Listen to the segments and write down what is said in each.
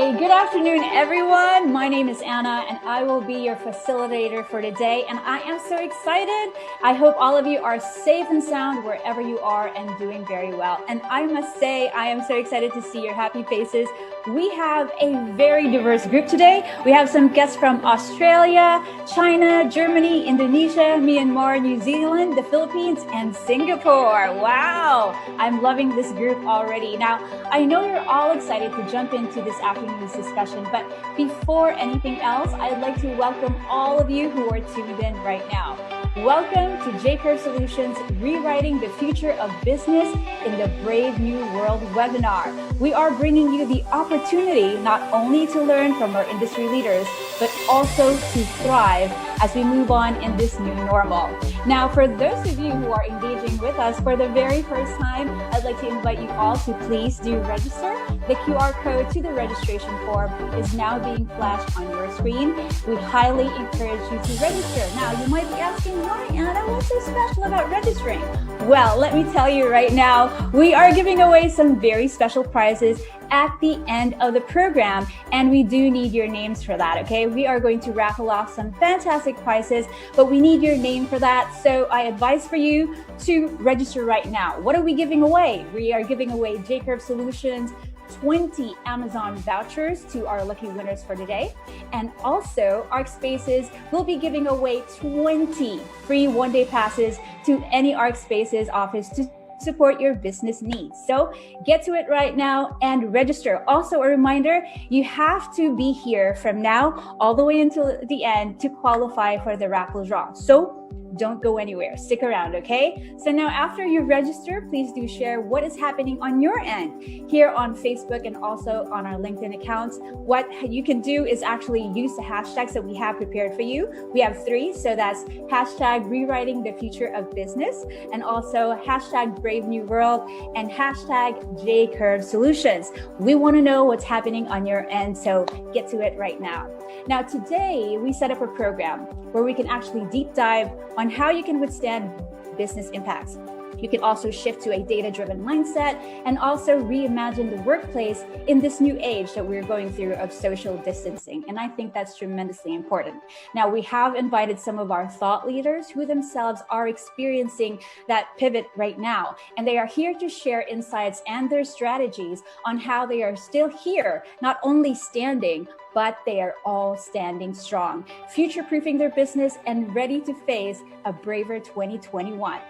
Hey, good afternoon, everyone. My name is Anna, and I will be your facilitator for today. And I am so excited. I hope all of you are safe and sound wherever you are and doing very well. And I must say, I am so excited to see your happy faces. We have a very diverse group today. We have some guests from Australia, China, Germany, Indonesia, Myanmar, New Zealand, the Philippines, and Singapore. Wow, I'm loving this group already. Now, I know you're all excited to jump into this afternoon's discussion, but before anything else, I'd like to welcome all of you who are tuned in right now. Welcome to J-Curve Solutions, Rewriting the Future of Business in the Brave New World webinar. We are bringing you the opportunity not only to learn from our industry leaders, but also to thrive as we move on in this new normal. Now, for those of you who are engaging with us for the very first time, I'd like to invite you all to please do register. The QR code to the registration form is now being flashed on your screen. We highly encourage you to register. Now, you might be asking, why, Anna? What's so special about registering? Well, let me tell you right now, we are giving away some very special prizes at the end of the program, and we do need your names for that, okay? We are going to raffle off some fantastic prizes, but we need your name for that, so I advise for you to register right now. What are we giving away? We are giving away J-Curve Solutions 20 Amazon vouchers to our lucky winners for today. And also, ARC Spaces will be giving away 20 free one-day passes to any ARC Spaces office to support your business needs. So get to it right now and register. Also, a reminder, you have to be here from now all the way until the end to qualify for the raffle draw. So don't go anywhere. Stick around, okay? So now after you register, please do share what is happening on your end here on Facebook and also on our LinkedIn accounts. What you can do is actually use the hashtags that we have prepared for you. We have 3, so that's hashtag rewriting the future of business, and also hashtag Brave New World, and hashtag J-Curve Solutions. We want to know what's happening on your end, so get to it right now. Now, today we set up a program where we can actually deep dive on how you can withstand business impacts. You can also shift to a data-driven mindset and also reimagine the workplace in this new age that we're going through of social distancing. And I think that's tremendously important. Now, we have invited some of our thought leaders who themselves are experiencing that pivot right now. And they are here to share insights and their strategies on how they are still here, not only standing, but they are all standing strong, future-proofing their business and ready to face a braver 2021.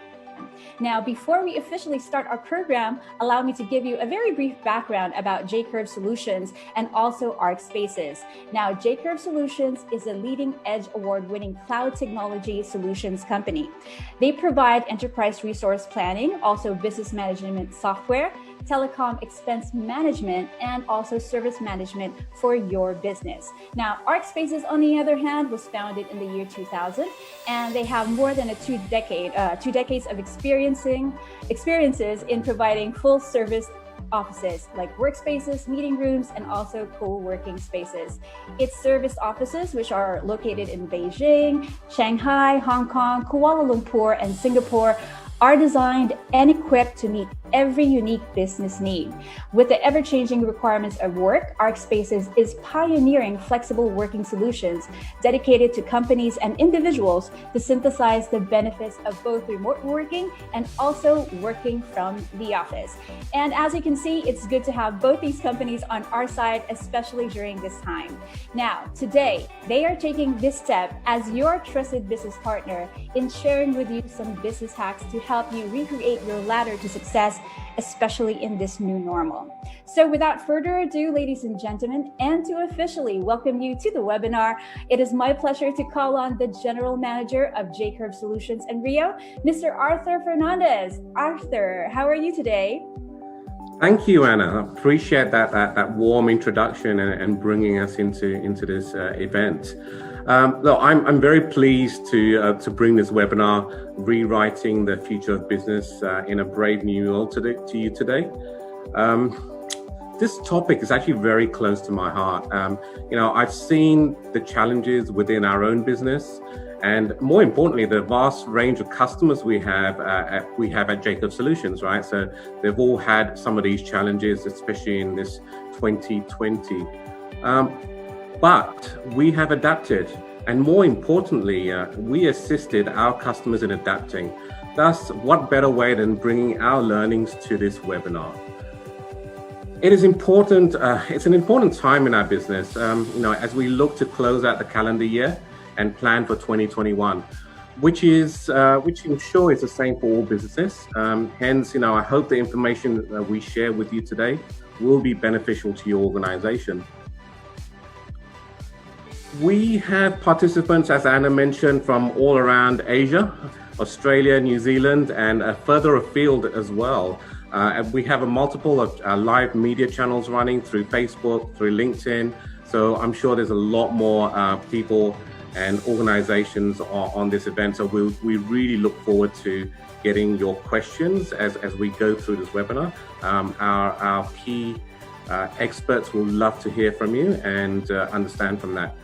Now, before we officially start our program, allow me to give you a very brief background about J-Curve Solutions and also ARC Spaces. Now, J-Curve Solutions is a leading edge award-winning cloud technology solutions company. They provide enterprise resource planning, also business management software, telecom expense management, and also service management for your business. Now, ARC Spaces, on the other hand, was founded in the year 2000, and they have more than two decades of experiences in providing full service offices like workspaces, meeting rooms, and also co-working spaces. Its service offices, which are located in Beijing, Shanghai, Hong Kong, Kuala Lumpur, and Singapore, are designed and equipped to meet every unique business need. With the ever-changing requirements of work, ARC Spaces is pioneering flexible working solutions dedicated to companies and individuals to synthesize the benefits of both remote working and also working from the office. And as you can see, it's good to have both these companies on our side, especially during this time. Now, today, they are taking this step as your trusted business partner in sharing with you some business hacks to help you recreate your ladder to success, especially in this new normal. So without further ado, ladies and gentlemen, and to officially welcome you to the webinar, it is my pleasure to call on the General Manager of J-Curve Solutions in Rio, Mr. Arthur Fernandez. Arthur, how are you today? Thank you, Anna. I appreciate that warm introduction and bringing us into this event. Look, I'm very pleased to bring this webinar, Rewriting the Future of Business in a Brave New World, to you today. This topic is actually very close to my heart. I've seen the challenges within our own business, and more importantly, the vast range of customers we have at J-Curve Solutions, right? So they've all had some of these challenges, especially in this 2020. But we have adapted, and more importantly, we assisted our customers in adapting. Thus, what better way than bringing our learnings to this webinar? It is important. It's an important time in our business, as we look to close out the calendar year and plan for 2021, which I'm sure is the same for all businesses. Hence, I hope the information that we share with you today will be beneficial to your organization. We have participants, as Anna mentioned, from all around Asia, Australia, New Zealand, and further afield as well. We have a multiple of live media channels running through Facebook, through LinkedIn. So I'm sure there's a lot more people and organizations on this event. So we really look forward to getting your questions as we go through this webinar. Our key experts will love to hear from you and understand from that.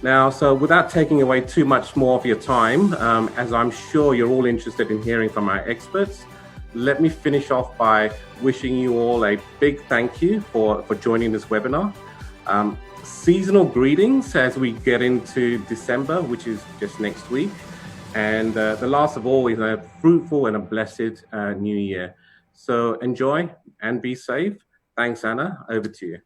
Now, so without taking away too much more of your time, as I'm sure you're all interested in hearing from our experts, let me finish off by wishing you all a big thank you for joining this webinar. Seasonal greetings as we get into December, which is just next week. And the last of all is a fruitful and a blessed new year. So enjoy and be safe. Thanks, Anna. Over to you.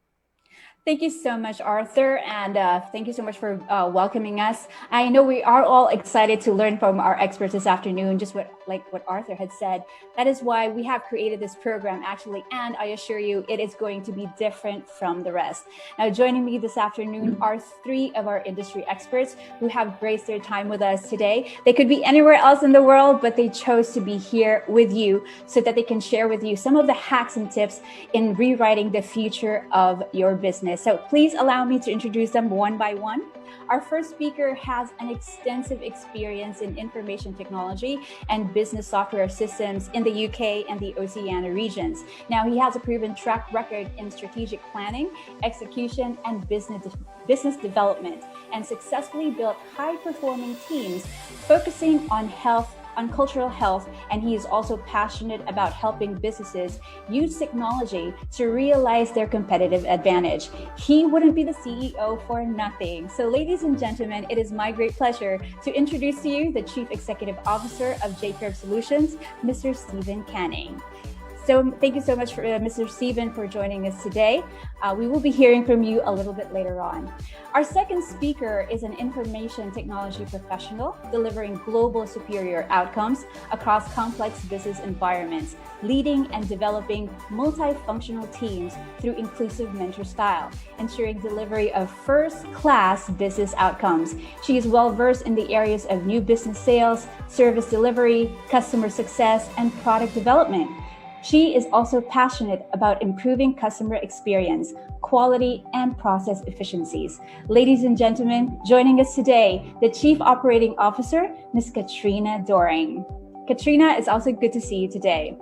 Thank you so much, Arthur, and thank you so much for welcoming us. I know we are all excited to learn from our experts this afternoon, just like what Arthur had said. That is why we have created this program, actually, and I assure you it is going to be different from the rest. Now, joining me this afternoon are three of our industry experts who have graced their time with us today. They could be anywhere else in the world, but they chose to be here with you so that they can share with you some of the hacks and tips in rewriting the future of your business. So please allow me to introduce them one by one. Our first speaker has an extensive experience in information technology and business software systems in the UK and the Oceania regions. Now, he has a proven track record in strategic planning, execution, and business development, and successfully built high-performing teams focusing on cultural health, and he is also passionate about helping businesses use technology to realize their competitive advantage. He wouldn't be the CEO for nothing. So ladies and gentlemen, it is my great pleasure to introduce to you the Chief Executive Officer of J-Curve Solutions, Mr. Stephen Canning. So thank you so much for Mr. Stephen for joining us today. We will be hearing from you a little bit later on. Our second speaker is an information technology professional delivering global superior outcomes across complex business environments, leading and developing multifunctional teams through inclusive mentor style, ensuring delivery of first-class business outcomes. She is well-versed in the areas of new business sales, service delivery, customer success, and product development. She is also passionate about improving customer experience, quality, and process efficiencies. Ladies and gentlemen, joining us today, the Chief Operating Officer, Ms. Katrina Doring. Katrina, it's also good to see you today.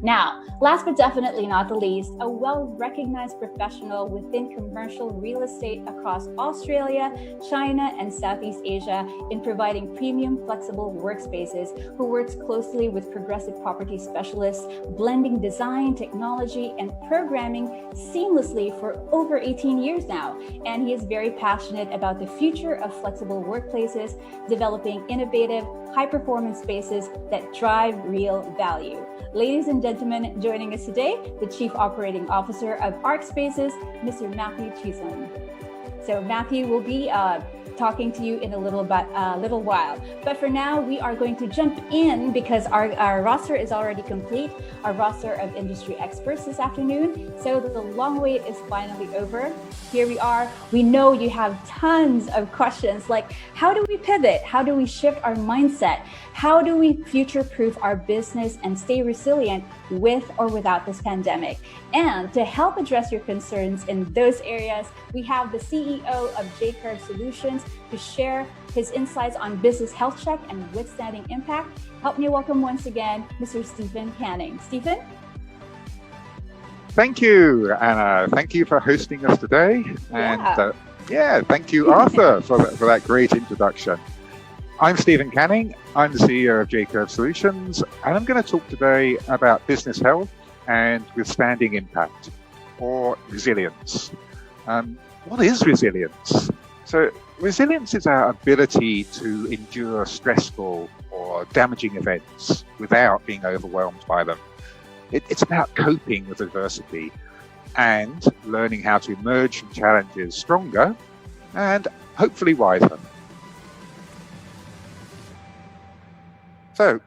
Now, last but definitely not the least, a well-recognized professional within commercial real estate across Australia, China, and Southeast Asia in providing premium flexible workspaces, who works closely with progressive property specialists, blending design, technology, and programming seamlessly for over 18 years now. And he is very passionate about the future of flexible workplaces, developing innovative, high-performance spaces that drive real value. Ladies and gentlemen, joining us today, the Chief Operating Officer of ARC Spaces, Mr. Matthew Chison. So Matthew will be talking to you in a little while. But for now, we are going to jump in because our roster is already complete, our roster of industry experts this afternoon. So the long wait is finally over. Here we are. We know you have tons of questions like, how do we pivot? How do we shift our mindset? How do we future-proof our business and stay resilient with or without this pandemic? And to help address your concerns in those areas, we have the CEO of J-Curve Solutions to share his insights on business health check and withstanding impact. Help me welcome once again, Mr. Stephen Canning. Stephen? Thank you, Anna. Thank you for hosting us today. And thank you, Arthur, for that great introduction. I'm Stephen Canning. I'm the CEO of J-Curve Solutions, and I'm going to talk today about business health and withstanding impact, or resilience. what is resilience? So resilience is our ability to endure stressful or damaging events without being overwhelmed by them. It's about coping with adversity and learning how to emerge from challenges stronger and hopefully wiser. So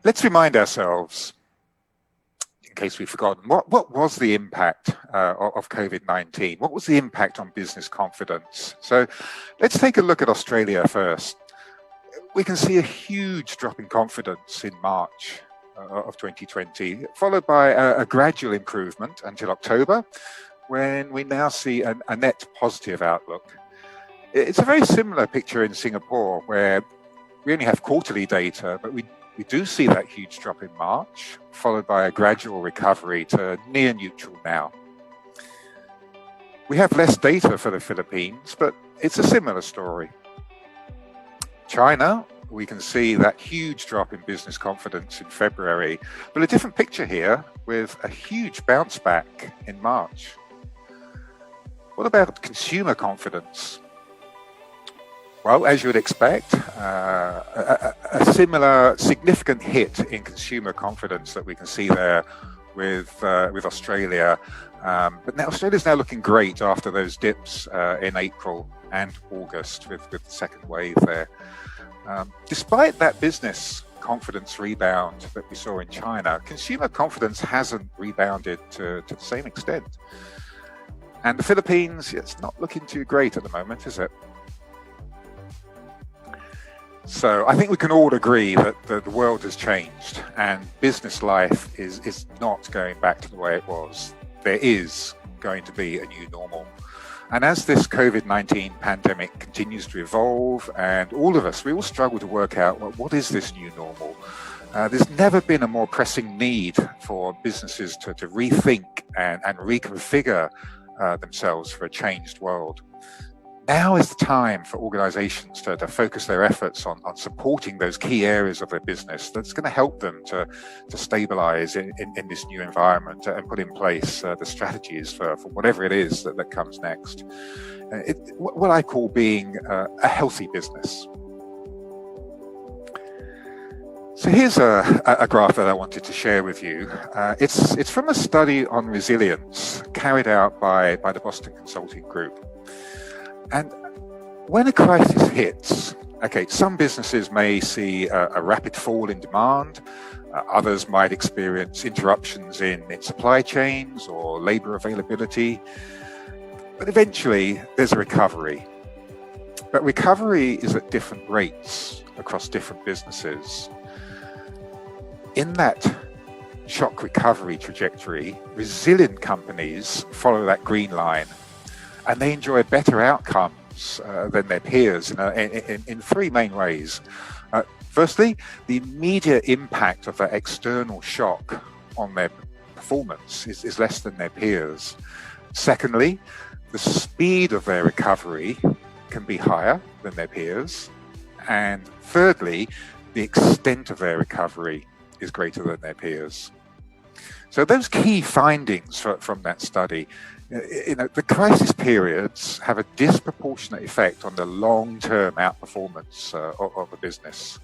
let's remind ourselves, in case we've forgotten, what was the impact of COVID-19? What was the impact on business confidence? So let's take a look at Australia first. We can see a huge drop in confidence in March of 2020, followed by a gradual improvement until October, when we now see a net positive outlook. It's a very similar picture in Singapore, where we only have quarterly data, but we do see that huge drop in March, followed by a gradual recovery to near neutral now. We have less data for the Philippines, but it's a similar story. China, we can see that huge drop in business confidence in February, but a different picture here with a huge bounce back in March. What about consumer confidence? Well, as you would expect, a similar significant hit in consumer confidence that we can see there with Australia. But now Australia's now looking great after those dips in April and August with the second wave there. Despite that business confidence rebound that we saw in China, consumer confidence hasn't rebounded to the same extent. And the Philippines, it's not looking too great at the moment, is it? So I think we can all agree that the world has changed and business life is not going back to the way it was. There is going to be a new normal. And as this COVID-19 pandemic continues to evolve, and all of us, we all struggle to work out, well, what is this new normal? There's never been a more pressing need for businesses to rethink and reconfigure themselves for a changed world. Now is the time for organizations to focus their efforts on supporting those key areas of their business that's going to help them to stabilize in this new environment and put in place the strategies for whatever it is that comes next. What I call being a healthy business. So here's a graph that I wanted to share with you. It's from a study on resilience carried out by the Boston Consulting Group. And when a crisis hits, okay, some businesses may see a rapid fall in demand. Others might experience interruptions in supply chains or labor availability. But eventually, there's a recovery. But recovery is at different rates across different businesses. In that shock recovery trajectory, resilient companies follow that green line, and they enjoy better outcomes than their peers in three main ways. Firstly, the immediate impact of that external shock on their performance is less than their peers. Secondly, the speed of their recovery can be higher than their peers. And thirdly, the extent of their recovery is greater than their peers. So those key findings from that study, the crisis periods have a disproportionate effect on the long-term outperformance of a business.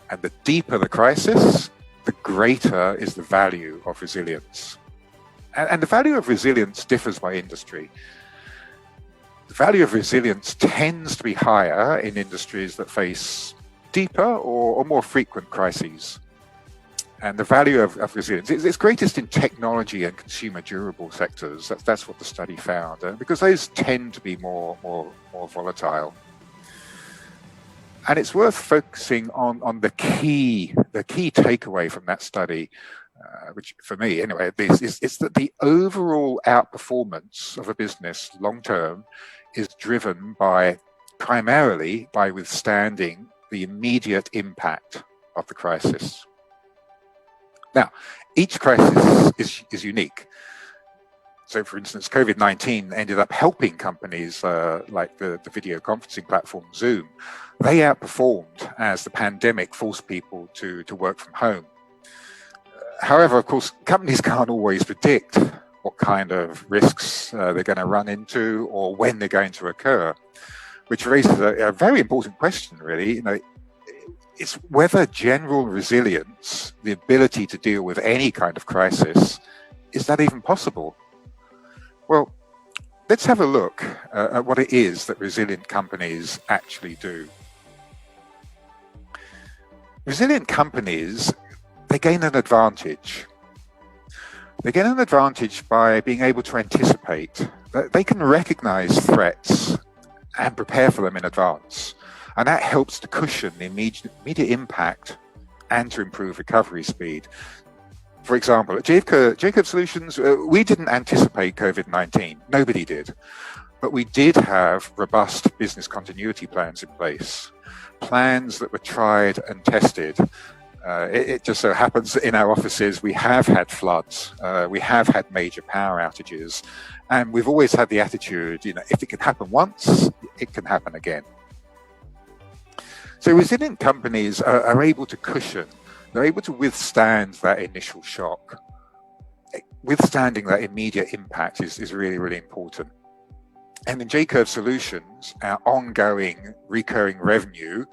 And the deeper the crisis, the greater is the value of resilience. And the value of resilience differs by industry. The value of resilience tends to be higher in industries that face deeper or more frequent crises. And the value of resilience is greatest in technology and consumer durable sectors. That's what the study found, because those tend to be more volatile. And it's worth focusing on the key takeaway from that study, which for me anyway, is that the overall outperformance of a business long term is driven primarily by withstanding the immediate impact of the crisis. Now, each crisis is unique. So, for instance, COVID-19 ended up helping companies like the video conferencing platform Zoom. They outperformed as the pandemic forced people to work from home. However, of course, companies can't always predict what kind of risks they're going to run into or when they're going to occur, which raises a very important question, really. It's whether general resilience, the ability to deal with any kind of crisis, is that even possible? Well, let's have a look at what it is that resilient companies actually do. Resilient companies, they gain an advantage. They gain an advantage by being able to anticipate. They can recognize threats and prepare for them in advance. And that helps to cushion the immediate impact and to improve recovery speed. For example, at Jacob Solutions, we didn't anticipate COVID-19. Nobody did. But we did have robust business continuity plans in place. Plans that were tried and tested. It just so happens that in our offices, we have had floods. We have had major power outages. And we've always had the attitude, if it can happen once, it can happen again. So resilient companies are able to cushion, they're able to withstand that initial shock. Withstanding that immediate impact is really, really important. And in J-Curve Solutions, our ongoing recurring revenue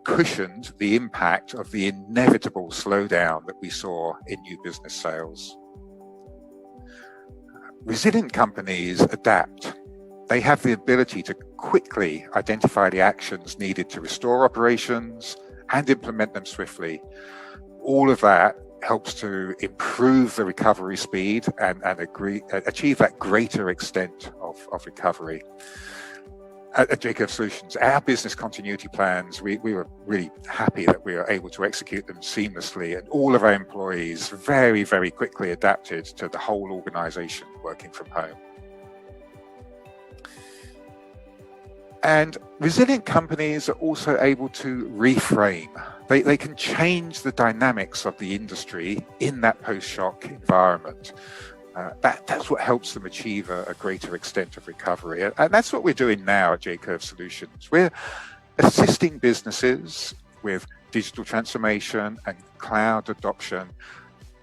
cushioned the impact of the inevitable slowdown that we saw in new business sales. Resilient companies adapt. They have the ability to quickly identify the actions needed to restore operations and implement them swiftly. All of that helps to improve the recovery speed and achieve that greater extent of recovery. At J-Curve Solutions, our business continuity plans, we were really happy that we were able to execute them seamlessly, and all of our employees very, very quickly adapted to the whole organization working from home. And resilient companies are also able to reframe. They can change the dynamics of the industry in that post-shock environment. That's what helps them achieve a greater extent of recovery. And that's what we're doing now at J-Curve Solutions. We're assisting businesses with digital transformation and cloud adoption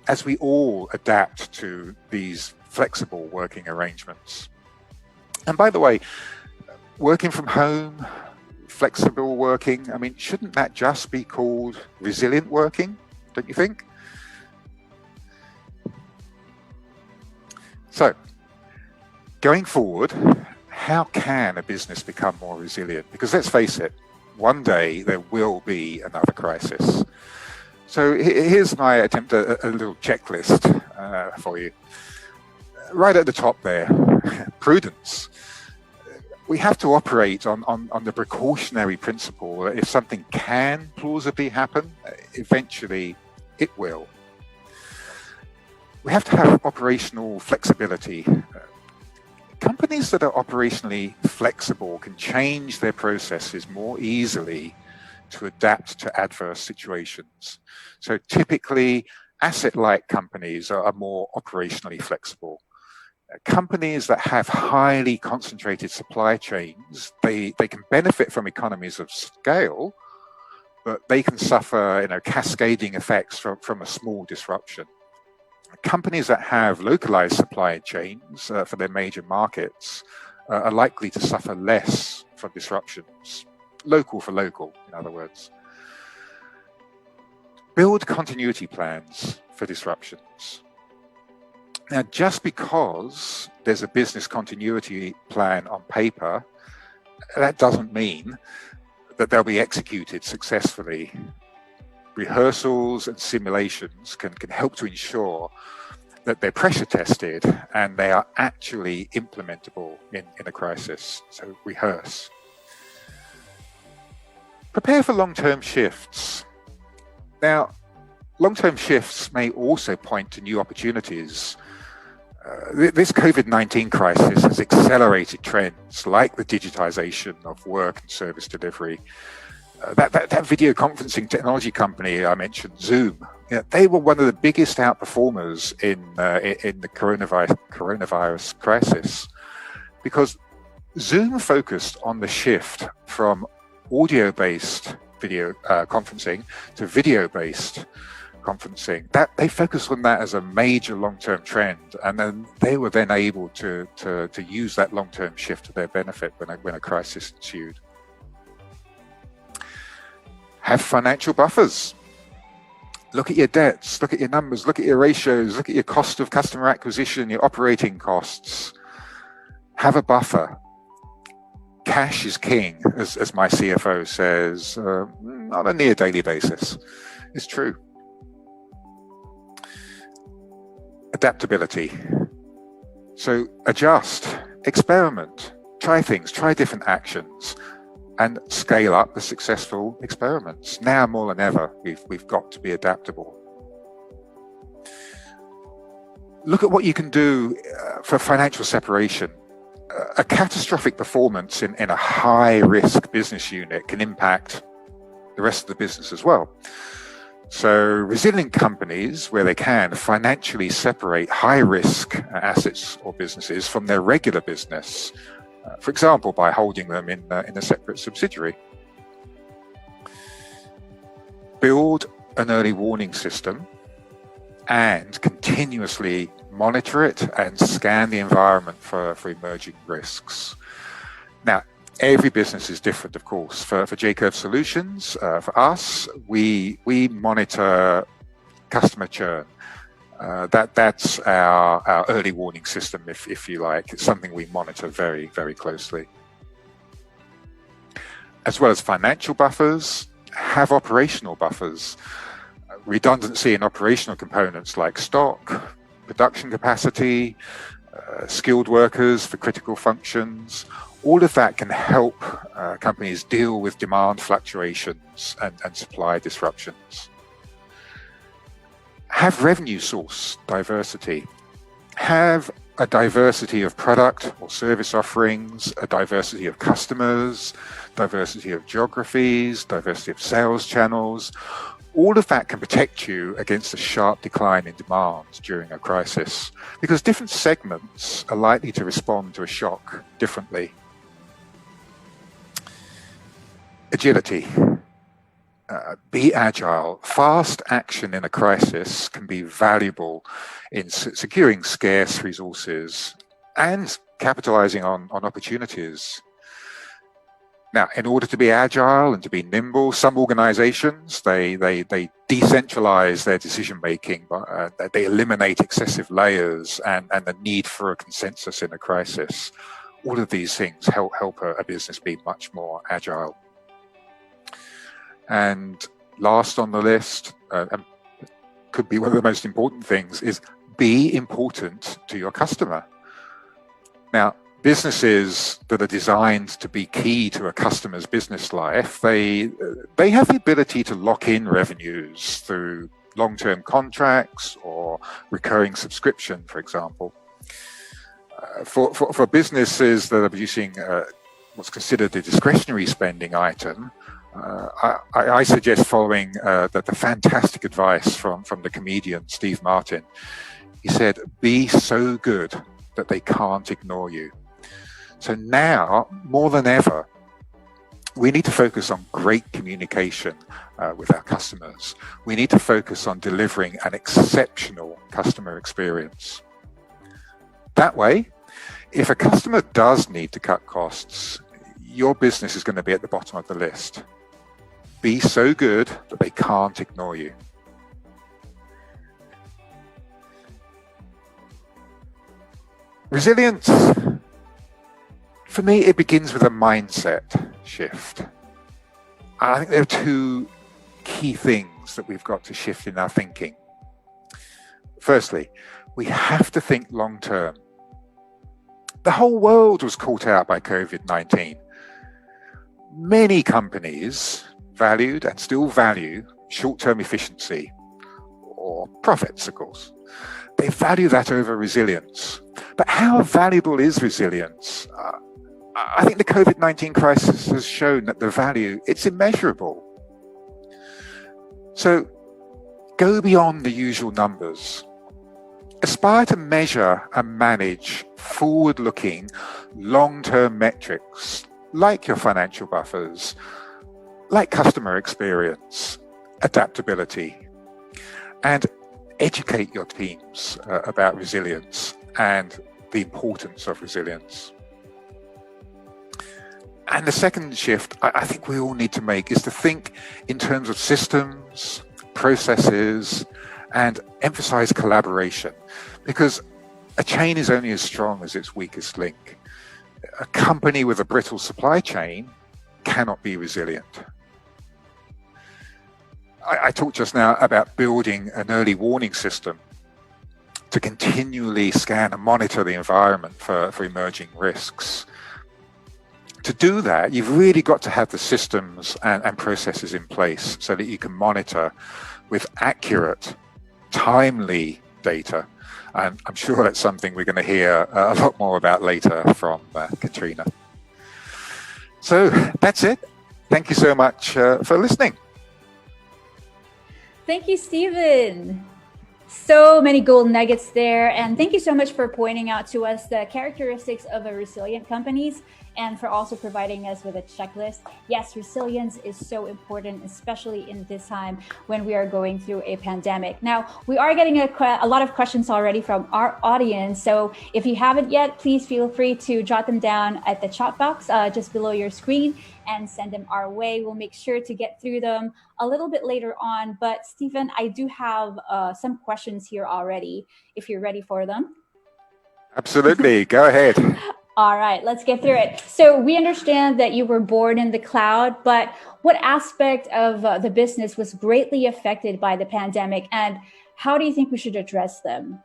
as we all adapt to these flexible working arrangements. And by the way, working from home, flexible working, shouldn't that just be called resilient working, don't you think? So, going forward, how can a business become more resilient? Because let's face it, one day there will be another crisis. So here's my attempt at a little checklist for you. Right at the top there, prudence. We have to operate on the precautionary principle that if something can plausibly happen, eventually it will. We have to have operational flexibility. Companies that are operationally flexible can change their processes more easily to adapt to adverse situations. So typically, asset-light companies are more operationally flexible. Companies that have highly concentrated supply chains, they can benefit from economies of scale, but they can suffer cascading effects from a small disruption. Companies that have localized supply chains for their major markets are likely to suffer less from disruptions. Local for local, in other words. Build continuity plans for disruptions. Now, just because there's a business continuity plan on paper, that doesn't mean that they'll be executed successfully. Rehearsals and simulations can help to ensure that they're pressure tested and they are actually implementable in a crisis. So rehearse. Prepare for long-term shifts. Now, long-term shifts may also point to new opportunities. This COVID-19 crisis has accelerated trends like the digitization of work and service delivery. That video conferencing technology company I mentioned, Zoom, they were one of the biggest outperformers in the coronavirus crisis, because Zoom focused on the shift from audio-based video conferencing to video-based, conferencing, that they focused on that as a major long-term trend, and then they were then able to use that long-term shift to their benefit when a crisis ensued. Have financial buffers. Look at your debts, look at your numbers, look at your ratios, look at your cost of customer acquisition, your operating costs. Have a buffer. Cash is king, as my CFO says, on a near daily basis. It's true. Adaptability. So adjust, experiment, try things, try different actions, and scale up the successful experiments. Now more than ever, we've got to be adaptable. Look at what you can do for financial separation. A catastrophic performance in a high-risk business unit can impact the rest of the business as well. So resilient companies, where they can, financially separate high-risk assets or businesses from their regular business, for example, by holding them in a separate subsidiary. Build an early warning system and continuously monitor it and scan the environment for emerging risks. Now, every business is different, of course. For J-Curve Solutions, for us, we monitor customer churn. That's our early warning system, if you like. It's something we monitor very, very closely. As well as financial buffers, have operational buffers. Redundancy in operational components like stock, production capacity, skilled workers for critical functions. All of that can help companies deal with demand fluctuations and supply disruptions. Have revenue source diversity. Have a diversity of product or service offerings, a diversity of customers, diversity of geographies, diversity of sales channels. All of that can protect you against a sharp decline in demand during a crisis, because different segments are likely to respond to a shock differently. Agility. Be agile. Fast action in a crisis can be valuable in securing scarce resources and capitalizing on opportunities. Now, in order to be agile and to be nimble, some organizations, they decentralize their decision making, but they eliminate excessive layers and the need for a consensus in a crisis. All of these things help a business be much more agile. And last on the list, and could be one of the most important things, is be important to your customer. Now, businesses that are designed to be key to a customer's business life, they have the ability to lock in revenues through long-term contracts or recurring subscription, for example. For businesses that are producing what's considered a discretionary spending item, I suggest following the fantastic advice from the comedian Steve Martin. He said, be so good that they can't ignore you. So now, more than ever, we need to focus on great communication with our customers. We need to focus on delivering an exceptional customer experience. That way, if a customer does need to cut costs, your business is going to be at the bottom of the list. Be so good that they can't ignore you. Resilience. For me, it begins with a mindset shift. I think there are two key things that we've got to shift in our thinking. Firstly, we have to think long term. The whole world was caught out by COVID-19. Many companies valued and still value short-term efficiency or profits, of course. They value that over resilience. But how valuable is resilience? I think the COVID-19 crisis has shown that the value, it's immeasurable. So go beyond the usual numbers. Aspire to measure and manage forward-looking, long-term metrics like your financial buffers, like customer experience, adaptability. and educate your teams about resilience and the importance of resilience. And the second shift I think we all need to make is to think in terms of systems, processes, and emphasize collaboration, because a chain is only as strong as its weakest link. A company with a brittle supply chain cannot be resilient. I talked just now about building an early warning system to continually scan and monitor the environment for emerging risks. To do that, you've really got to have the systems and processes in place so that you can monitor with accurate, timely data. And I'm sure that's something we're going to hear a lot more about later from Katrina. So that's it. Thank you so much for listening. Thank you, Stephen. So many gold nuggets there. And thank you so much for pointing out to us the characteristics of a resilient companies, and for also providing us with a checklist. Yes, resilience is so important, especially in this time when we are going through a pandemic. Now, we are getting a lot of questions already from our audience. So if you haven't yet, please feel free to jot them down at the chat box just below your screen and send them our way. We'll make sure to get through them a little bit later on. But Stephen, I do have some questions here already, if you're ready for them. Absolutely, go ahead. All right, let's get through it. So we understand that you were born in the cloud, but what aspect of the business was greatly affected by the pandemic, and how do you think we should address them?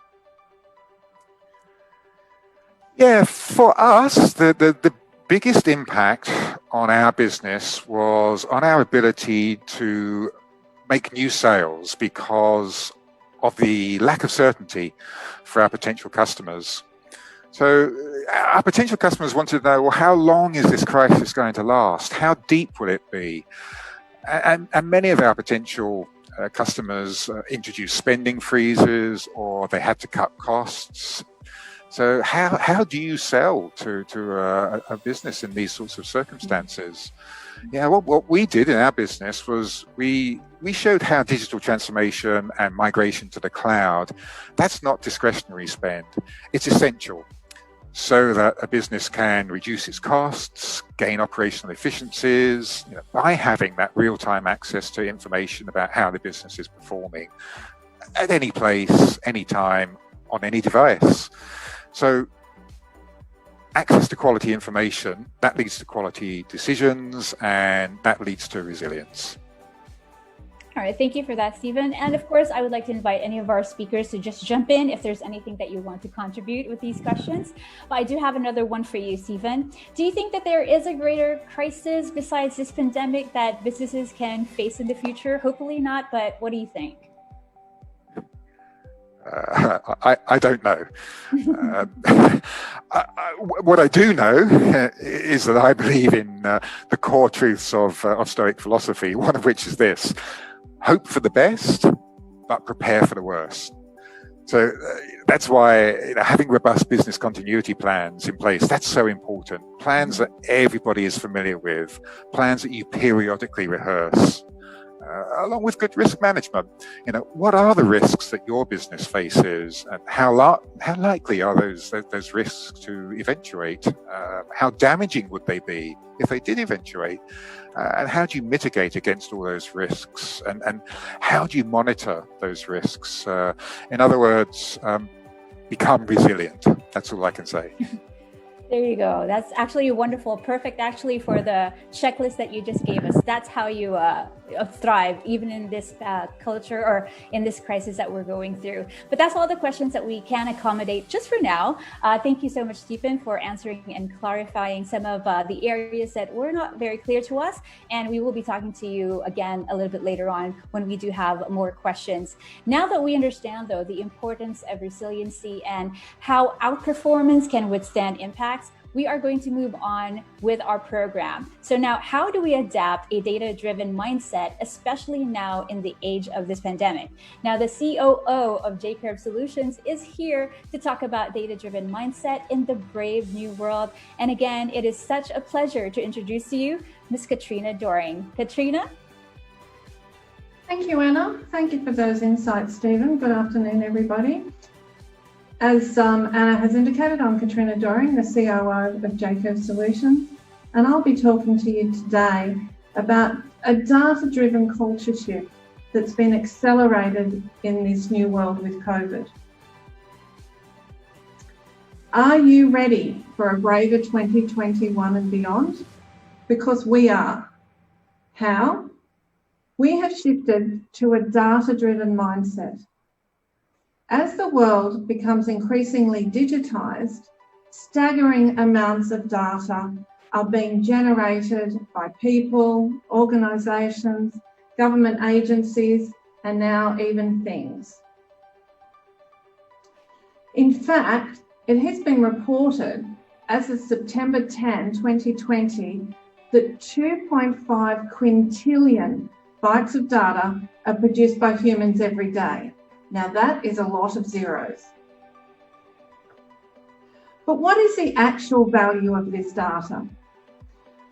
Yeah, for us, the biggest impact on our business was on our ability to make new sales because of the lack of certainty for our potential customers. So our potential customers wanted to know, well, how long is this crisis going to last? How deep will it be? And many of our potential customers introduced spending freezes, or they had to cut costs. So how do you sell to a business in these sorts of circumstances? Yeah, what we did in our business was we showed how digital transformation and migration to the cloud, that's not discretionary spend, it's essential, so that a business can reduce its costs, gain operational efficiencies, by having that real-time access to information about how the business is performing at any place, any time, on any device. So access to quality information, that leads to quality decisions, and that leads to resilience. All right, thank you for that, Stephen. And of course, I would like to invite any of our speakers to just jump in if there's anything that you want to contribute with these questions. But I do have another one for you, Stephen. Do you think that there is a greater crisis besides this pandemic that businesses can face in the future? Hopefully not, but what do you think? I don't know. What I do know is that I believe in the core truths of Stoic philosophy, one of which is this: hope for the best, but prepare for the worst. So that's why having robust business continuity plans in place, that's so important. Plans that everybody is familiar with, plans that you periodically rehearse. Along with good risk management, what are the risks that your business faces, and how likely are those risks to eventuate? How damaging would they be if they did eventuate? And how do you mitigate against all those risks? And how do you monitor those risks? In other words, become resilient. That's all I can say. There you go. That's actually wonderful. Perfect, actually, for the checklist that you just gave us. That's how you thrive, even in this culture or in this crisis that we're going through. But that's all the questions that we can accommodate just for now. Thank you so much, Stephen, for answering and clarifying some of the areas that were not very clear to us. And we will be talking to you again a little bit later on when we do have more questions. Now that we understand, though, the importance of resiliency and how outperformance can withstand impact, we are going to move on with our program. So now, how do we adapt a data-driven mindset, especially now in the age of this pandemic? Now, the COO of J-Curve Solutions is here to talk about data-driven mindset in the brave new world. And again, it is such a pleasure to introduce to you Ms. Katrina Doring. Katrina? Thank you, Anna. Thank you for those insights, Stephen. Good afternoon, everybody. As Anna has indicated, I'm Katrina Doring, the COO of Jacob Solutions, and I'll be talking to you today about a data-driven culture shift that's been accelerated in this new world with COVID. Are you ready for a braver 2021 and beyond? Because we are. How? We have shifted to a data-driven mindset. As the world becomes increasingly digitised, staggering amounts of data are being generated by people, organisations, government agencies, and now even things. In fact, it has been reported as of September 10, 2020, that 2.5 quintillion bytes of data are produced by humans every day. Now that is a lot of zeros. But what is the actual value of this data?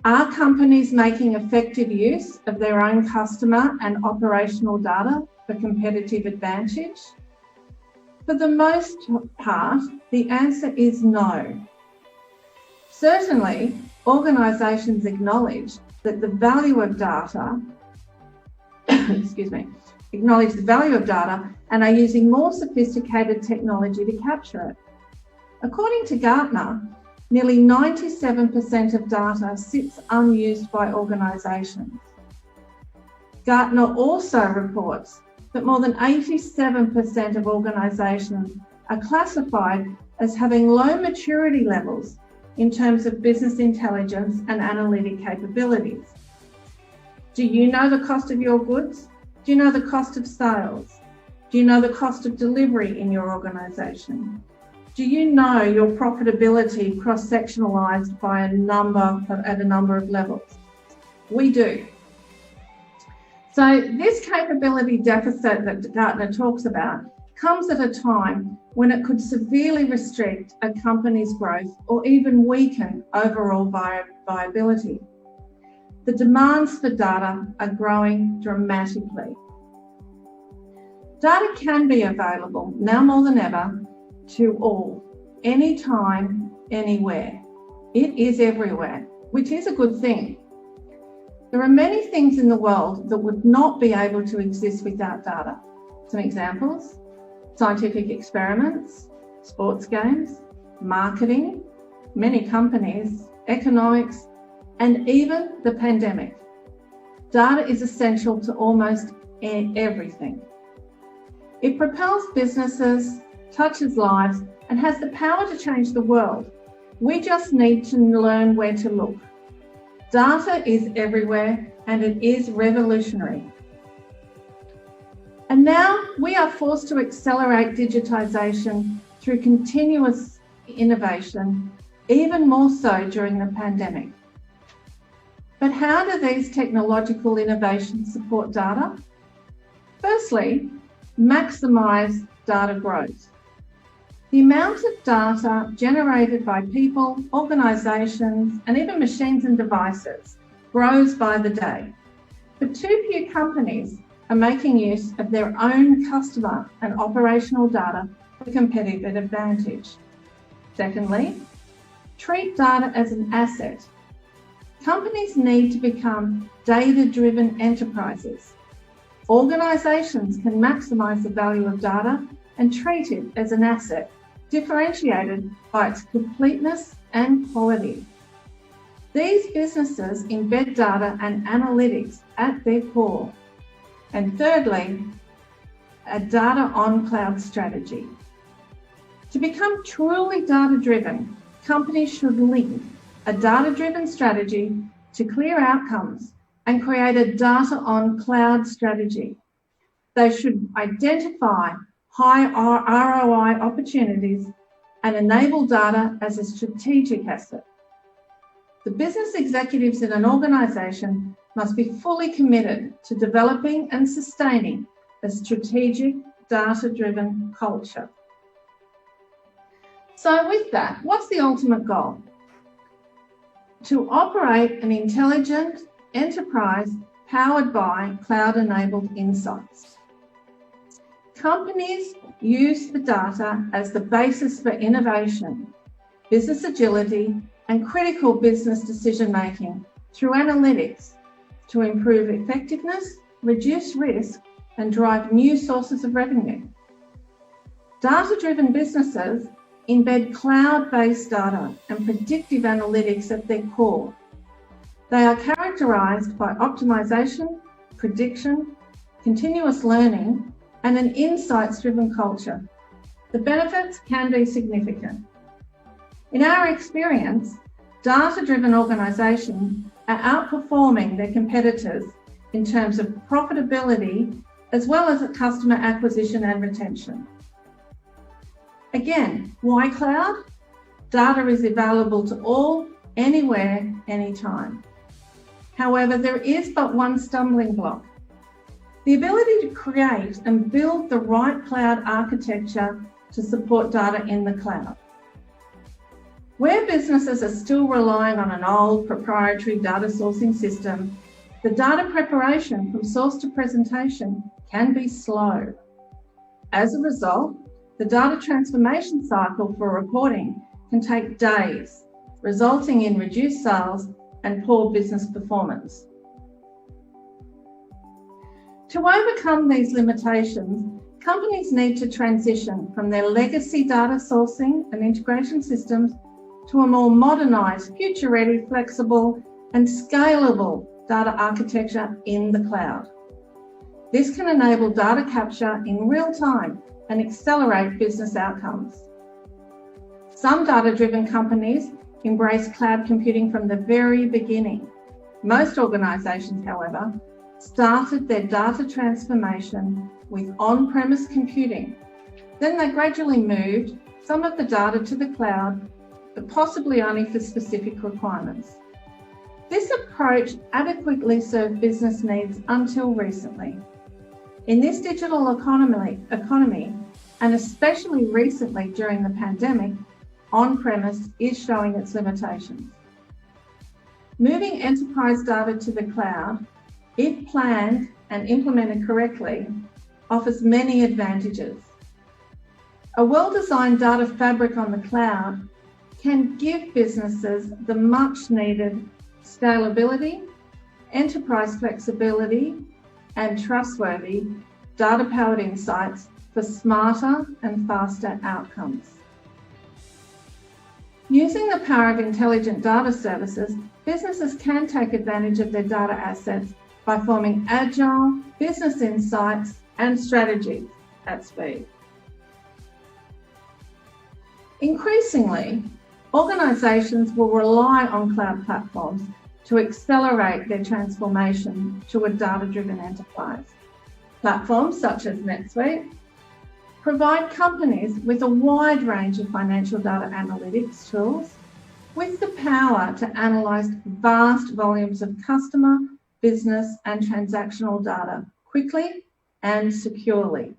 Are companies making effective use of their own customer and operational data for competitive advantage? For the most part, the answer is no. Certainly, organisations acknowledge that the value of data, acknowledge the value of data and are using more sophisticated technology to capture it. According to Gartner, nearly 97% of data sits unused by organisations. Gartner also reports that more than 87% of organisations are classified as having low maturity levels in terms of business intelligence and analytic capabilities. Do you know the cost of your goods? Do you know the cost of sales? Do you know the cost of delivery in your organisation? Do you know your profitability cross-sectionalised by at a number of levels? We do. So this capability deficit that Gartner talks about comes at a time when it could severely restrict a company's growth or even weaken overall viability. The demands for data are growing dramatically. Data can be available now more than ever to all, anytime, anywhere. It is everywhere, which is a good thing. There are many things in the world that would not be able to exist without data. Some examples: scientific experiments, sports games, marketing, many companies, economics, and even the pandemic. Data is essential to almost everything. It propels businesses, touches lives, and has the power to change the world. We just need to learn where to look. Data is everywhere, and it is revolutionary. And now we are forced to accelerate digitisation through continuous innovation, even more so during the pandemic. But how do these technological innovations support data? Firstly, maximise data growth. The amount of data generated by people, organisations, and even machines and devices grows by the day. But too few companies are making use of their own customer and operational data for competitive advantage. Secondly, treat data as an asset. Companies need to become data-driven enterprises. Organisations can maximise the value of data and treat it as an asset, differentiated by its completeness and quality. These businesses embed data and analytics at their core. And thirdly, a data on cloud strategy. To become truly data-driven, companies should link a data-driven strategy to clear outcomes and create a data on cloud strategy. They should identify high ROI opportunities and enable data as a strategic asset. The business executives in an organisation must be fully committed to developing and sustaining a strategic, data-driven culture. So with that, what's the ultimate goal? To operate an intelligent enterprise powered by cloud-enabled insights. Companies use the data as the basis for innovation, business agility, and critical business decision-making through analytics to improve effectiveness, reduce risk, and drive new sources of revenue. Data-driven businesses embed cloud-based data and predictive analytics at their core. They are characterised by optimisation, prediction, continuous learning, and an insights-driven culture. The benefits can be significant. In our experience, data-driven organisations are outperforming their competitors in terms of profitability as well as customer acquisition and retention. Again, why cloud? Data is available to all, anywhere, anytime. However, there is but one stumbling block: the ability to create and build the right cloud architecture to support data in the cloud. Where businesses are still relying on an old proprietary data sourcing system, the data preparation from source to presentation can be slow. As a result, the data transformation cycle for reporting can take days, resulting in reduced sales and poor business performance. To overcome these limitations, companies need to transition from their legacy data sourcing and integration systems to a more modernised, future-ready, flexible and scalable data architecture in the cloud. This can enable data capture in real time and accelerate business outcomes. Some data-driven companies embrace cloud computing from the very beginning. Most organisations, however, started their data transformation with on-premise computing. Then they gradually moved some of the data to the cloud, but possibly only for specific requirements. This approach adequately served business needs until recently. In this digital economy, and especially recently during the pandemic, on-premise is showing its limitations. Moving enterprise data to the cloud, if planned and implemented correctly, offers many advantages. A well-designed data fabric on the cloud can give businesses the much needed scalability, enterprise flexibility, and trustworthy data-powered insights for smarter and faster outcomes. Using the power of intelligent data services, businesses can take advantage of their data assets by forming agile business insights and strategies at speed. Increasingly, organisations will rely on cloud platforms to accelerate their transformation to a data-driven enterprise. Platforms such as NetSuite provide companies with a wide range of financial data analytics tools with the power to analyse vast volumes of customer, business and transactional data quickly and securely.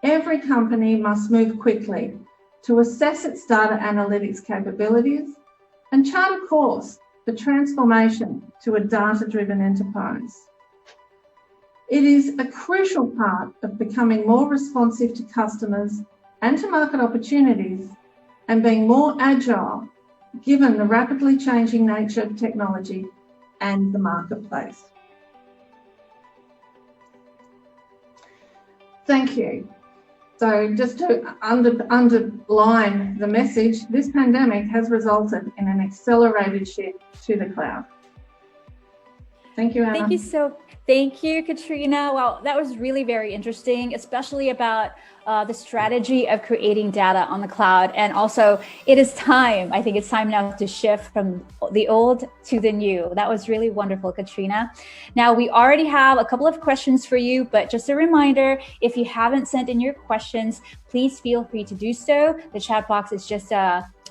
Every company must move quickly to assess its data analytics capabilities and chart a course for transformation to a data-driven enterprise. It is a crucial part of becoming more responsive to customers and to market opportunities and being more agile given the rapidly changing nature of technology and the marketplace. Thank you. So just to underline the message, this pandemic has resulted in an accelerated shift to the cloud. Thank you, Anna. Thank you, Katrina. Wow, that was really very interesting, especially about the strategy of creating data on the cloud. And also, it is time. I think it's time now to shift from the old to the new. That was really wonderful, Katrina. Now, we already have a couple of questions for you, but just a reminder, if you haven't sent in your questions, please feel free to do so. The chat box is just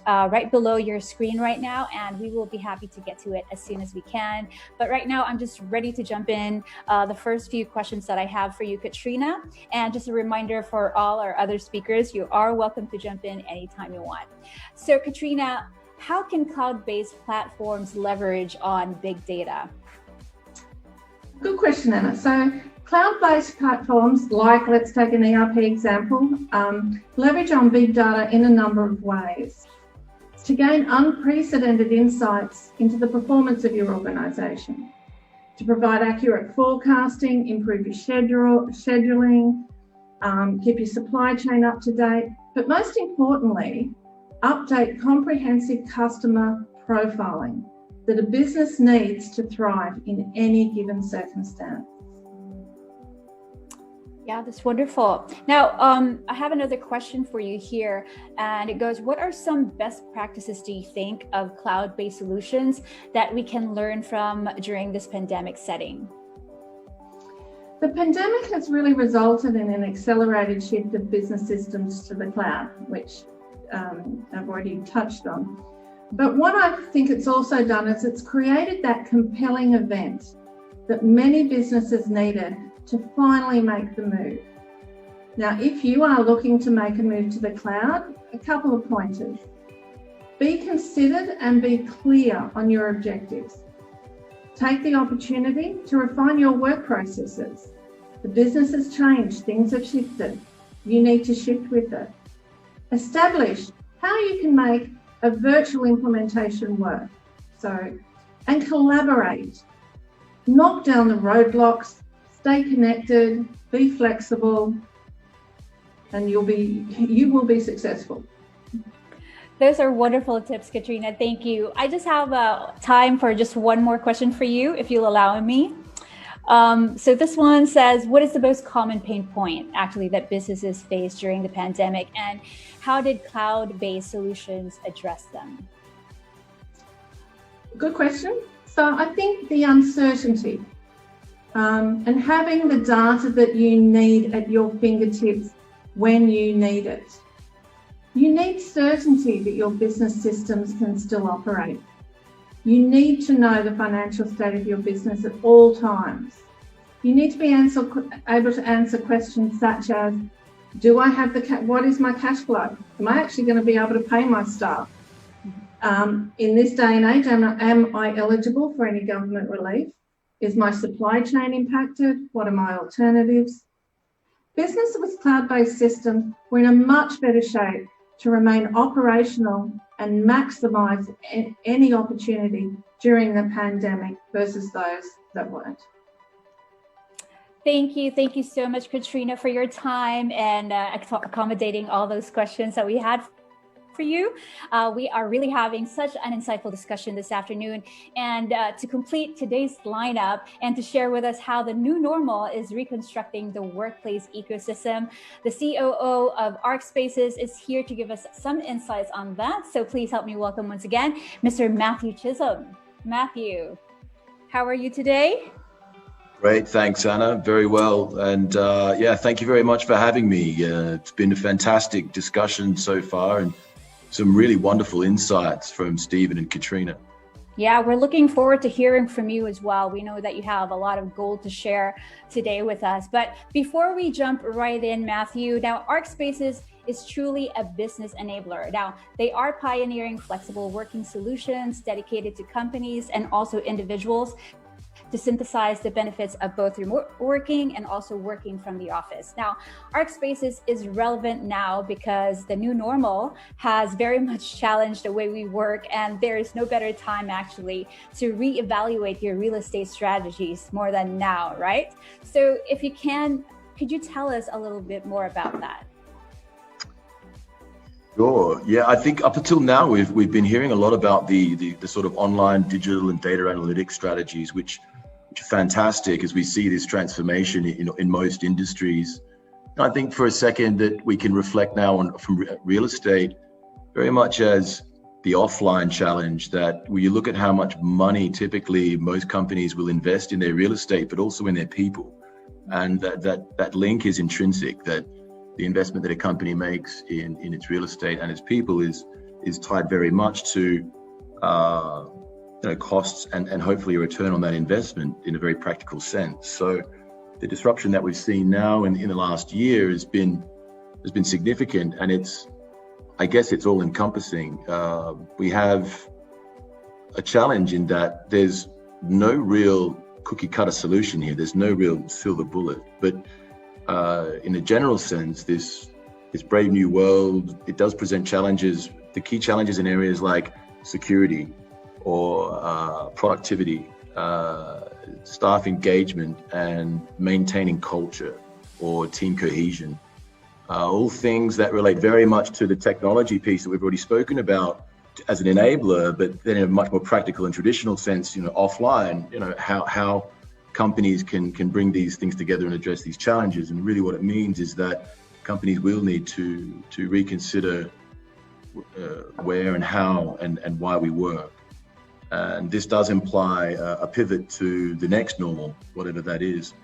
right below your screen right now, and we will be happy to get to it as soon as we can. But right now, I'm just ready to jump in the first few questions that I have for you, Katrina. And just a reminder for all our other speakers, you are welcome to jump in anytime you want. So Katrina, how can cloud-based platforms leverage on big data? Good question, Anna. So cloud-based platforms, like let's take an ERP example, leverage on big data in a number of ways to gain unprecedented insights into the performance of your organisation, to provide accurate forecasting, improve your scheduling, keep your supply chain up to date, but most importantly, update comprehensive customer profiling that a business needs to thrive in any given circumstance. Yeah, that's wonderful. Now, I have another question for you here, and it goes, what are some best practices do you think of cloud-based solutions that we can learn from during this pandemic setting? The pandemic has really resulted in an accelerated shift of business systems to the cloud, which I've already touched on. But what I think it's also done is it's created that compelling event that many businesses needed to finally make the move. Now, if you are looking to make a move to the cloud, a couple of pointers. Be considered and be clear on your objectives. Take the opportunity to refine your work processes. The business has changed, things have shifted. You need to shift with it. Establish how you can make a virtual implementation work. And collaborate. Knock down the roadblocks, stay connected, be flexible, and you will be successful. Those are wonderful tips, Katrina. Thank you. I just have time for just one more question for you, if you'll allow me. So this one says, what is the most common pain point actually that businesses face during the pandemic, and how did cloud-based solutions address them? Good question. So I think the uncertainty and having the data that you need at your fingertips when you need it. You need certainty that your business systems can still operate. You need to know the financial state of your business at all times. You need to be able to answer questions such as, do I have what is my cash flow? Am I actually going to be able to pay my staff? In this day and age, am I eligible for any government relief? Is my supply chain impacted? What are my alternatives? Businesses with cloud-based systems were in a much better shape to remain operational and maximise any opportunity during the pandemic versus those that weren't. Thank you. Thank you so much, Katrina, for your time and accommodating all those questions that we had for you. We are really having such an insightful discussion this afternoon. And to complete today's lineup and to share with us how the new normal is reconstructing the workplace ecosystem, the COO of ArcSpaces is here to give us some insights on that. So please help me welcome once again, Mr. Matthew Chison. Matthew, how are you today? Great, thanks, Anna. Very well. And yeah, thank you very much for having me. It's been a fantastic discussion so far, and some really wonderful insights from Stephen and Katrina. Yeah, we're looking forward to hearing from you as well. We know that you have a lot of gold to share today with us. But before we jump right in, Matthew, now ArcSpaces is truly a business enabler. Now, they are pioneering flexible working solutions dedicated to companies and also individuals to synthesize the benefits of both remote working and also working from the office. Now, ArcSpaces is relevant now because the new normal has very much challenged the way we work, and there is no better time actually to reevaluate your real estate strategies more than now, right? So if you can, could you tell us a little bit more about that? Sure. Yeah, I think up until now, we've been hearing a lot about the sort of online digital and data analytics strategies, which are fantastic as we see this transformation in most industries. And I think for a second that we can reflect now on from real estate very much as the offline challenge, that when you look at how much money typically most companies will invest in their real estate, but also in their people. And that link is intrinsic, that the investment that a company makes in its real estate and its people is tied very much to costs and hopefully a return on that investment in a very practical sense. So the disruption that we've seen now in the last year has been significant, and I guess it's all encompassing. We have a challenge in that there's no real cookie cutter solution here. There's no real silver bullet. But in a general sense, this brave new world, it does present challenges. The key challenges in areas like security or productivity, staff engagement, and maintaining culture or team cohesion. All things that relate very much to the technology piece that we've already spoken about as an enabler, but then in a much more practical and traditional sense, offline, how companies can bring these things together and address these challenges. And really what it means is that companies will need to reconsider where and how and why we work. And this does imply a pivot to the next normal, whatever that is.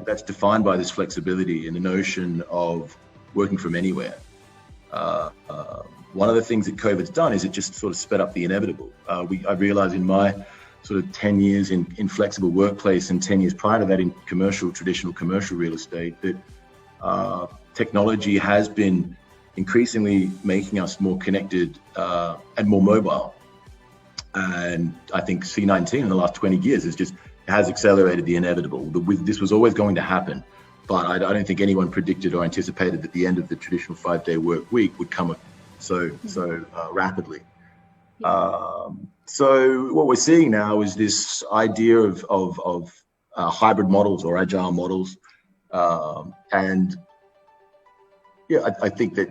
That's defined by this flexibility and the notion of working from anywhere. One of the things that COVID's done is it just sort of sped up the inevitable. I realized in my sort of 10 years in flexible workplace and 10 years prior to that in traditional commercial real estate, that technology has been increasingly making us more connected and more mobile. And I think C19 in the last 20 years has accelerated the inevitable. This was always going to happen, but I don't think anyone predicted or anticipated that the end of the traditional 5-day work week would come so rapidly. So what we're seeing now is this idea of hybrid models or agile models, and I think that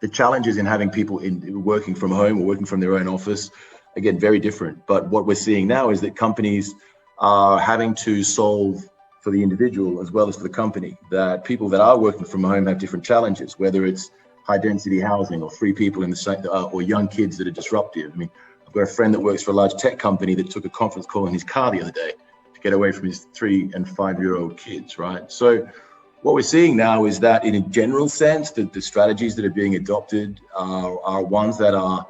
the challenges in having people working from home or working from their own office, again, very different. But what we're seeing now is that companies are having to solve for the individual as well as for the company, that people that are working from home have different challenges, whether it's high density housing or free people in the same, or young kids that are disruptive. I mean, I've got a friend that works for a large tech company that took a conference call in his car the other day to get away from his 3- and 5-year-old kids, right? So what we're seeing now is that in a general sense, that the strategies that are being adopted are ones that are,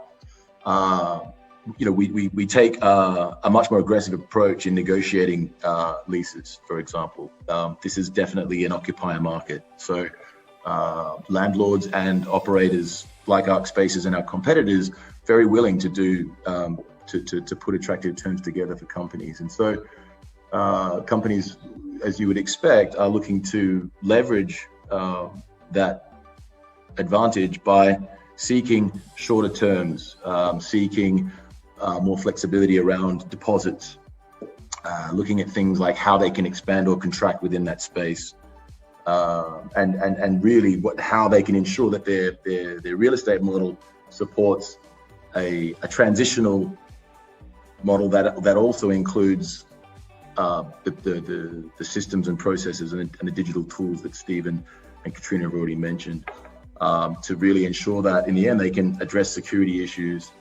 we take a much more aggressive approach in negotiating leases, for example. This is definitely an occupier market. So landlords and operators like Arc Spaces and our competitors, very willing to do, to put attractive terms together for companies. And so companies, as you would expect, are looking to leverage that advantage by seeking shorter terms, seeking more flexibility around deposits, looking at things like how they can expand or contract within that space, and really how they can ensure that their real estate model supports a transitional model that also includes the systems and processes and the digital tools that Stephen and Katrina have already mentioned, to really ensure that in the end they can address security issues,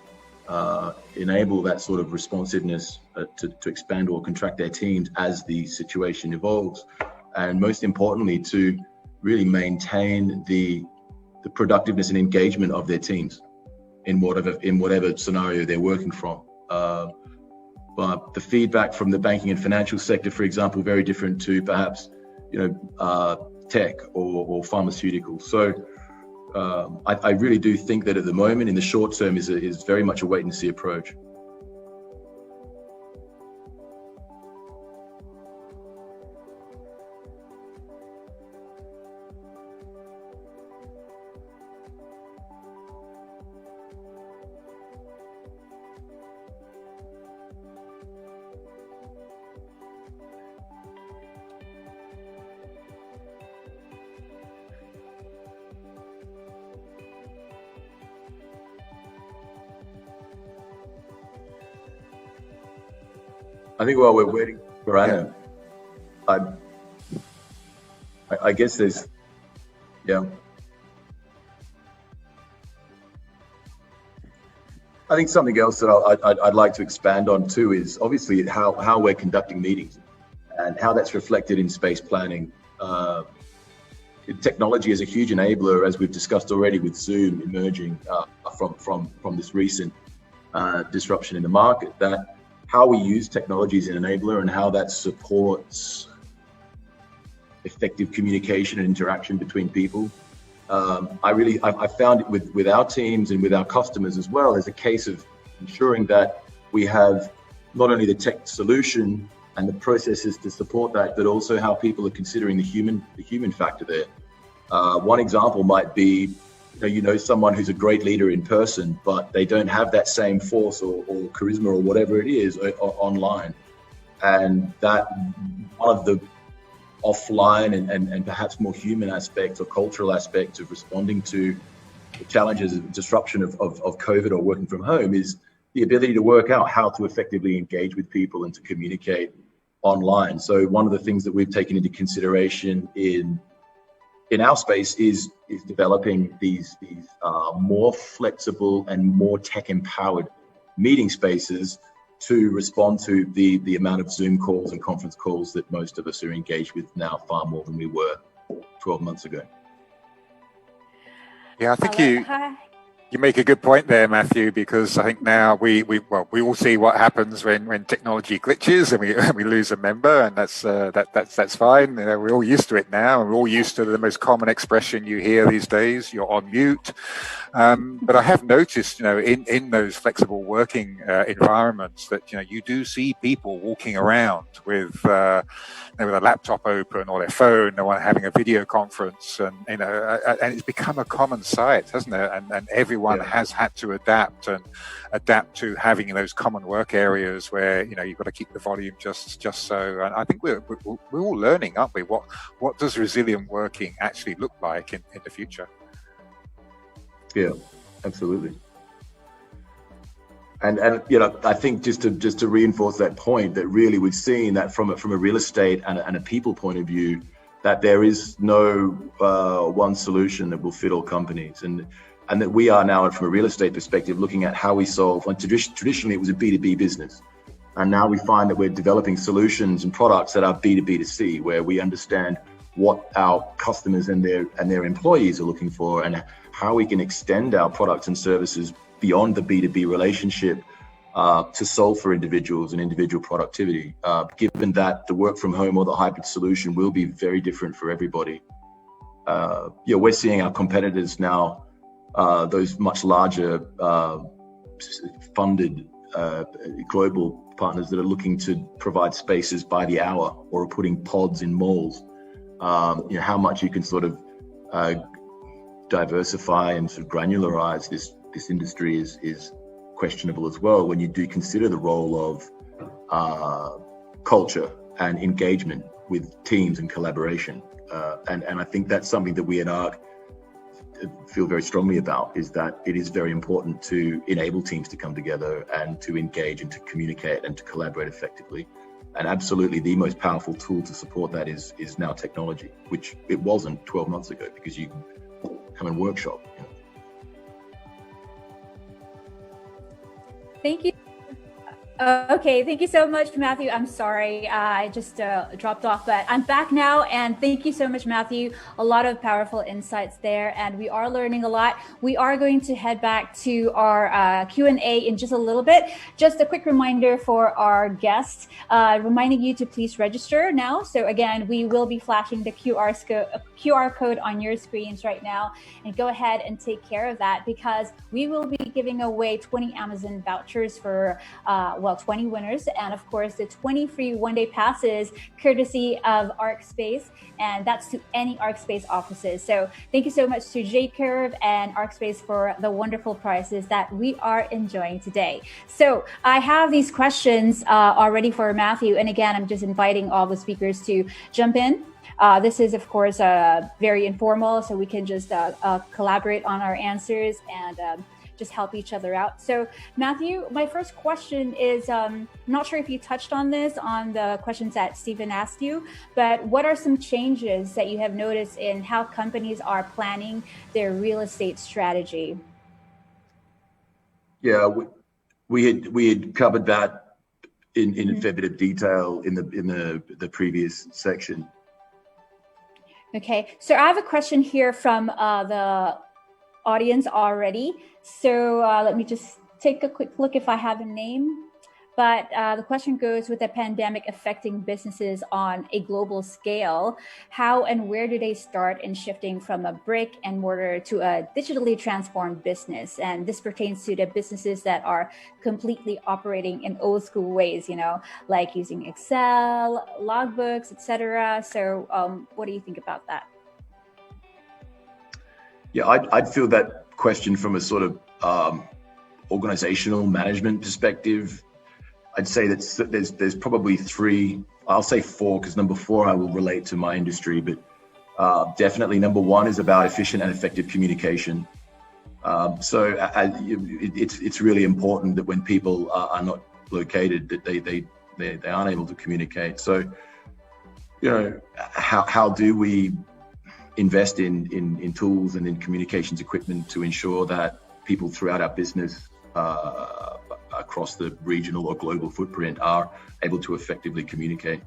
enable that sort of responsiveness to expand or contract their teams as the situation evolves, and most importantly to really maintain the productiveness and engagement of their teams in whatever scenario they're working from. But the feedback from the banking and financial sector, for example, very different to perhaps tech or pharmaceuticals. So I really do think that at the moment, in the short term, is very much a wait and see approach. I think while we're waiting for Anna, I guess there's, I think something else that I'd like to expand on too is obviously how we're conducting meetings and how that's reflected in space planning. Technology is a huge enabler, as we've discussed already, with Zoom emerging from this recent disruption in the market. That how we use technology as an enabler and how that supports effective communication and interaction between people. I found it with our teams and with our customers as well as a case of ensuring that we have not only the tech solution and the processes to support that, but also how people are considering the human factor there. One example might be, someone who's a great leader in person, but they don't have that same force or charisma or whatever it is online. And that one of the offline and perhaps more human aspects or cultural aspects of responding to the challenges of disruption of COVID or working from home is the ability to work out how to effectively engage with people and to communicate online. So one of the things that we've taken into consideration in our space is developing these more flexible and more tech-empowered meeting spaces to respond to the amount of Zoom calls and conference calls that most of us are engaged with now, far more than we were 12 months ago. Yeah, I think you make a good point there, Matthew, because I think now we all see what happens when technology glitches and we lose a member, and that's fine. We're all used to it now, and we're all used to the most common expression you hear these days: "You're on mute." But I have noticed, in those flexible working environments, that you do see people walking around with a laptop open or their phone, or having a video conference, and and it's become a common sight, hasn't it? And everyone has had to adapt to having those common work areas where you've got to keep the volume just so. And I think we're all learning, aren't we? What does resilient working actually look like in the future? Yeah, absolutely. And I think just to reinforce that point, that really we've seen that from a real estate and a people point of view, that there is no one solution that will fit all companies, and that we are now, from a real estate perspective, looking at how we solve. When traditionally it was a B2B business, and now we find that we're developing solutions and products that are B2B2C, where we understand what our customers and their employees are looking for, and how we can extend our products and services beyond the B2B relationship to solve for individuals and individual productivity, given that the work from home or the hybrid solution will be very different for everybody. We're seeing our competitors now, those much larger funded global partners that are looking to provide spaces by the hour or are putting pods in malls. How much you can sort of diversify and sort of granularize this industry is questionable as well, when you do consider the role of culture and engagement with teams and collaboration. And I think that's something that we at ARC feel very strongly about, is that it is very important to enable teams to come together and to engage and to communicate and to collaborate effectively. And absolutely the most powerful tool to support that is now technology, which it wasn't 12 months ago, because you can come and workshop. Thank you. Okay, thank you so much, Matthew. I'm sorry, I just dropped off, but I'm back now, and thank you so much, Matthew. A lot of powerful insights there, and we are learning a lot. We are going to head back to our Q&A in just a little bit. Just a quick reminder for our guests, reminding you to please register now. So again, we will be flashing the QR code on your screens right now, and go ahead and take care of that, because we will be giving away 20 Amazon vouchers for 20 winners, and of course the 20 free one-day passes courtesy of ArcSpace, and that's to any ArcSpace offices. So thank you so much to J-Curve and ArcSpace for the wonderful prizes that we are enjoying today. So I have these questions already for Matthew, and again, I'm just inviting all the speakers to jump in. This is, of course, very informal, so we can just collaborate on our answers and just help each other out. So Matthew, my first question is, I'm not sure if you touched on this on the questions that Stephen asked you, but what are some changes that you have noticed in how companies are planning their real estate strategy? Yeah, we had covered that in a fair bit of detail in the previous section. Okay, so I have a question here from the audience already. So let me just take a quick look if I have a name. But the question goes, with the pandemic affecting businesses on a global scale, how and where do they start in shifting from a brick and mortar to a digitally transformed business? And this pertains to the businesses that are completely operating in old school ways, like using Excel, logbooks, etc. So what do you think about that? Yeah, I'd feel that question from a sort of organizational management perspective. I'd say that there's probably three, I'll say four, because number four I will relate to my industry, but definitely number one is about efficient and effective communication. So it's really important that when people are not located, that they aren't able to communicate. So, how do we invest in tools and in communications equipment to ensure that people throughout our business across the regional or global footprint are able to effectively communicate?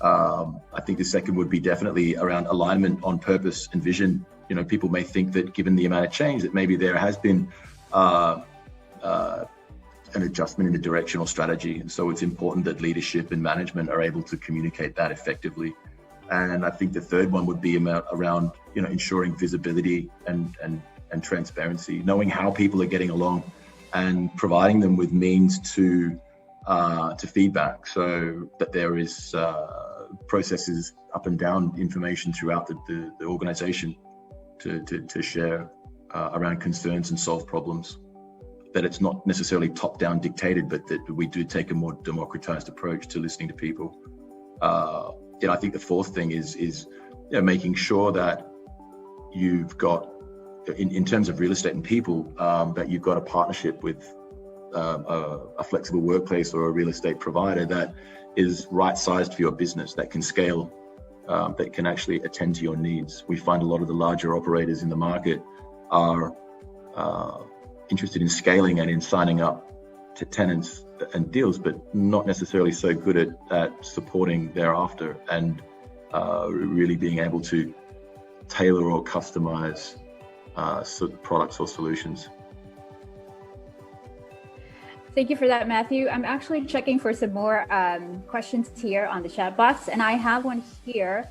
I think the second would be definitely around alignment on purpose and vision. People may think that given the amount of change that maybe there has been an adjustment in the direction or strategy. And so it's important that leadership and management are able to communicate that effectively. And I think the third one would be around, ensuring visibility and transparency, knowing how people are getting along and providing them with means to feedback, so that there is processes up and down information throughout the organization to share around concerns and solve problems. That it's not necessarily top-down dictated, but that we do take a more democratized approach to listening to people. I think the fourth thing is making sure that you've got, in terms of real estate and people, that you've got a partnership with a flexible workplace or a real estate provider that is right-sized for your business, that can scale, that can actually attend to your needs. We find a lot of the larger operators in the market are interested in scaling and in signing up to tenants and deals, but not necessarily so good at supporting thereafter and really being able to tailor or customize products or solutions. Thank you for that, Matthew. I'm actually checking for some more questions here on the chat box, and I have one here.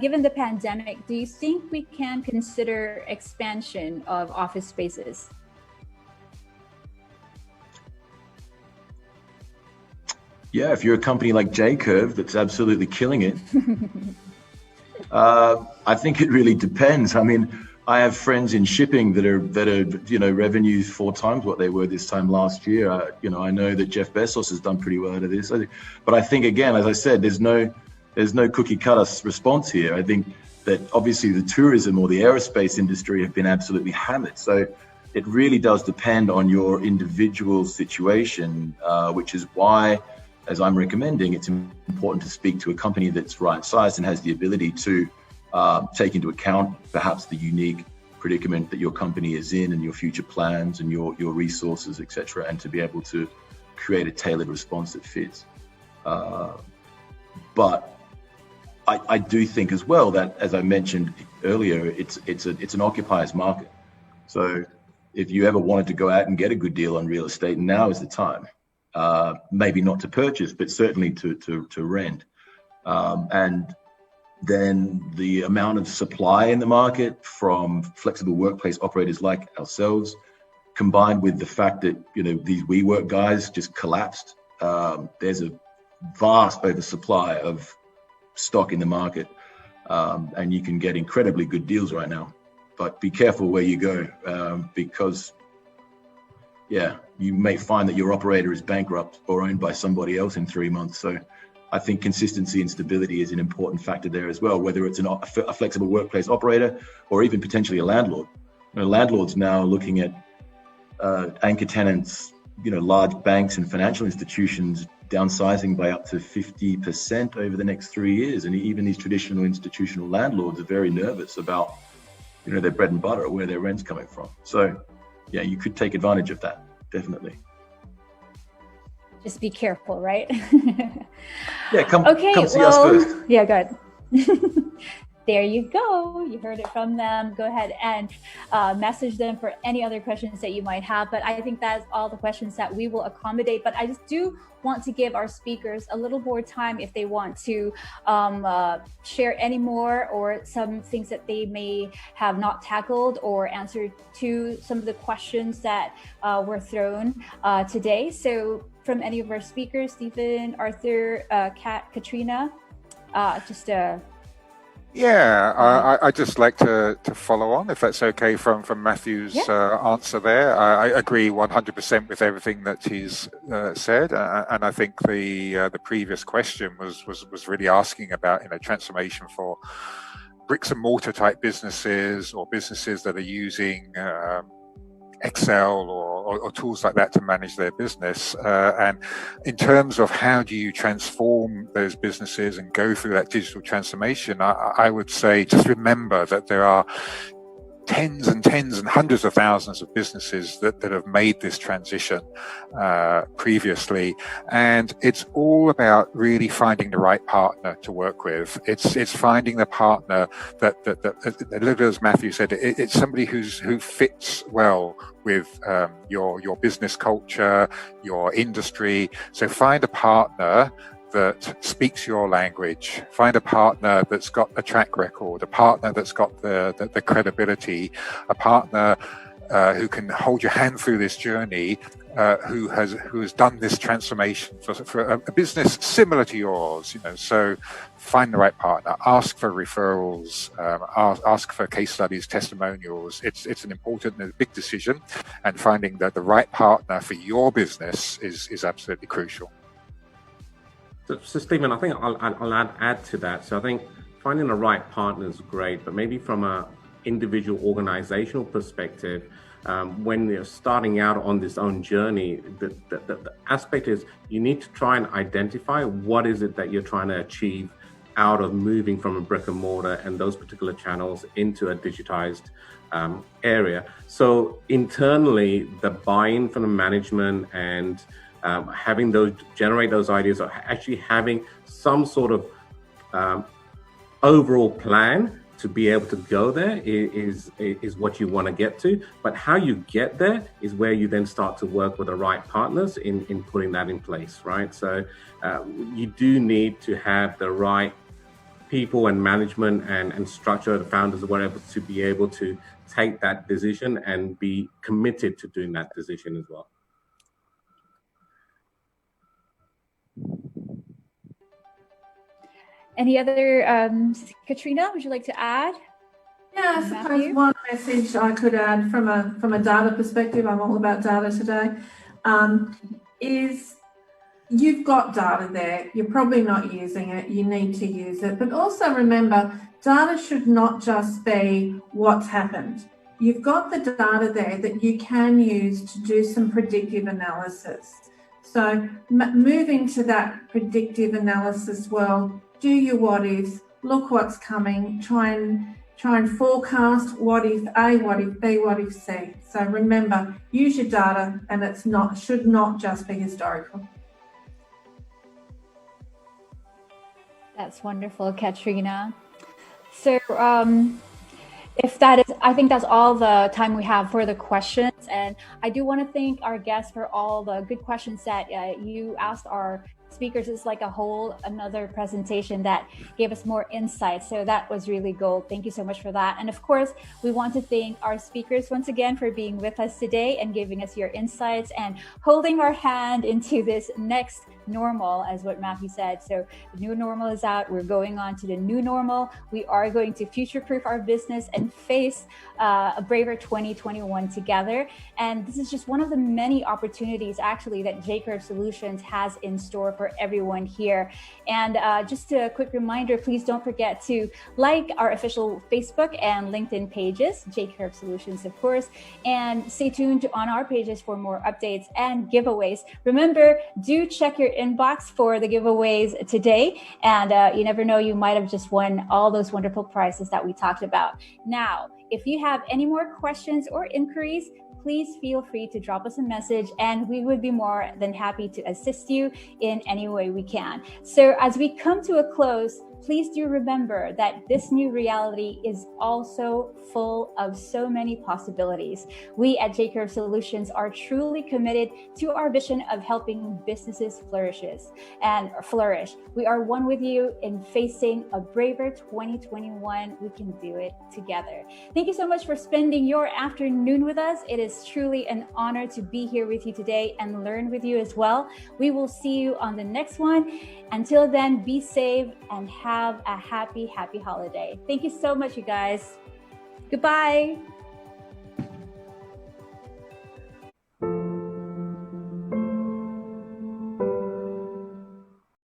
Given the pandemic, do you think we can consider expansion of office spaces? Yeah, if you're a company like J-Curve that's absolutely killing it, I think it really depends. I mean, I have friends in shipping that are revenues 4 times what they were this time last year. I know that Jeff Bezos has done pretty well out of this. But I think, again, as I said, there's no cookie cutter response here. I think that obviously the tourism or the aerospace industry have been absolutely hammered. So it really does depend on your individual situation, which is why, as I'm recommending, it's important to speak to a company that's right-sized and has the ability to take into account perhaps the unique predicament that your company is in and your future plans and your resources, etc., and to be able to create a tailored response that fits. But I do think as well that, as I mentioned earlier, it's an occupier's market. So if you ever wanted to go out and get a good deal on real estate, now is the time. Maybe not to purchase, but certainly to rent. And then the amount of supply in the market from flexible workplace operators like ourselves, combined with the fact that these WeWork guys just collapsed, there's a vast oversupply of stock in the market, and you can get incredibly good deals right now. But be careful where you go, because you may find that your operator is bankrupt or owned by somebody else in 3 months. So I think consistency and stability is an important factor there as well, whether it's a flexible workplace operator or even potentially a landlord. Landlords now looking at anchor tenants, large banks and financial institutions downsizing by up to 50% over the next 3 years. And even these traditional institutional landlords are very nervous about, their bread and butter, where their rent's coming from. So yeah, you could take advantage of that, definitely. Just be careful, right? Yeah, come see us first. Yeah, good. there you go. You heard it from them. Go ahead and message them for any other questions that you might have. But I think that's all the questions that we will accommodate. But I just do want to give our speakers a little more time if they want to share any more or some things that they may have not tackled or answered to some of the questions that were thrown today. So from any of our speakers, Stephen, Arthur, Katrina, I'd just like to follow on, if that's okay, from Matthew's answer there. I agree 100% with everything that he's said, and I think the previous question was really asking about transformation for bricks and mortar type businesses or businesses that are using Excel or tools like that to manage their business. And in terms of how do you transform those businesses and go through that digital transformation, I would say just remember that there are tens and hundreds of thousands of businesses that have made this transition previously, and it's all about really finding the right partner to work with. It's finding the partner that as Matthew said, it's somebody who fits well with your business culture, your industry. So find a partner that speaks your language. Find a partner that's got a track record, a partner that's got the credibility, a partner who can hold your hand through this journey, who has done this transformation for a business similar to yours. So find the right partner. Ask for referrals. Ask for case studies, testimonials. It's an important and a big decision, and finding the right partner for your business is absolutely crucial. So Stephen, I think I'll add to that. So I think finding the right partner is great, but maybe from an individual organizational perspective, when you're starting out on this own journey, the aspect is you need to try and identify what is it that you're trying to achieve out of moving from a brick and mortar and those particular channels into a digitized area. So internally, the buy-in from the management and generate those ideas, or actually having some sort of overall plan to be able to go there is what you want to get to. But how you get there is where you then start to work with the right partners in putting that in place, right? So you do need to have the right people and management and structure, the founders or whatever, to be able to take that decision and be committed to doing that decision as well. Any other, Katrina, would you like to add? Yeah, I suppose one message I could add from a data perspective, I'm all about data today, is you've got data there, you're probably not using it, you need to use it, but also remember, data should not just be what's happened. You've got the data there that you can use to do some predictive analysis. So move into that predictive analysis world, do your what ifs, look what's coming, try and forecast what if A, what if B, what if C. So remember, use your data, and should not just be historical. That's wonderful, Katrina. So I think that's all the time we have for the questions. And I do want to thank our guests for all the good questions that you asked our speakers. It's like another presentation that gave us more insight. So that was really gold. Thank you so much for that. And of course, we want to thank our speakers once again for being with us today and giving us your insights and holding our hand into this next normal, as what Matthew said. So the new normal is out. We're going on to the new normal. We are going to future-proof our business and face a braver 2021 together. And this is just one of the many opportunities actually that J-Curve Solutions has in store for everyone here. And just a quick reminder, please don't forget to like our official Facebook and LinkedIn pages, J-Curve Solutions, of course, and stay tuned on our pages for more updates and giveaways. Remember, do check your inbox for the giveaways today. And you never know, you might have just won all those wonderful prizes that we talked about. Now, if you have any more questions or inquiries, please feel free to drop us a message and we would be more than happy to assist you in any way we can. So as we come to a close, please do remember that this new reality is also full of so many possibilities. We at J-Curve Solutions are truly committed to our vision of helping businesses flourish. We are one with you in facing a braver 2021. We can do it together. Thank you so much for spending your afternoon with us. It is truly an honor to be here with you today and learn with you as well. We will see you on the next one. Until then, be safe and have a happy holiday. Thank you so much, you guys. Goodbye.